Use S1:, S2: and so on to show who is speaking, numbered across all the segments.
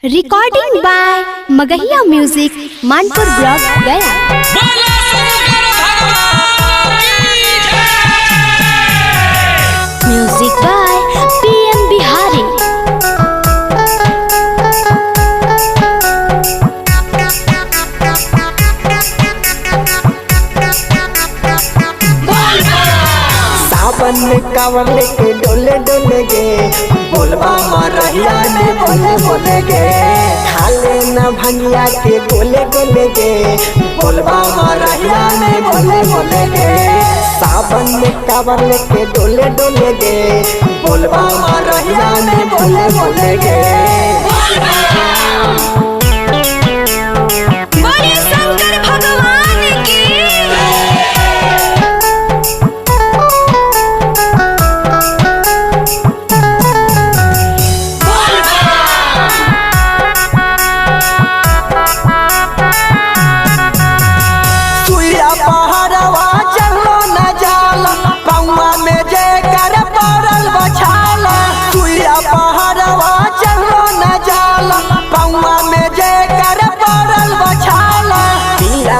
S1: Recording by Magahiya music Manpur block Gaya. Music by PM Bihari.
S2: Sawan में कांवर लेके डोले डोले गे, बोलबा मारहिया में बोले बोले गे। खाले न भंगिया के गोले गोले गे, बोलबा मारहिया में बोले बोले गे। सावन में कांवर लेके डोले डोले गे, बोलबा मारहिया में बोले बोले गे।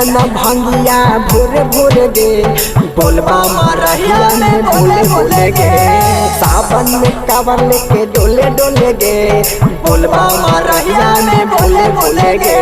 S2: न भंगिया भोरे भोरे गे, बोलबा मारहिया में बोले बोले गे। सावन में कांवर लेके डोले डोले गे, बोलबा मारहिया में बोले बोले गे।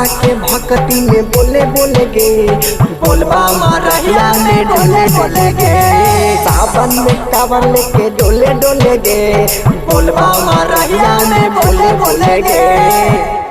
S2: के भक्ति में बोले बोले गे, बोलबा मारहिया में डोले डोले गे। सावन में कांवर लेके डोले डोले गे, बोलबा मारहिया में बोले बोले गे।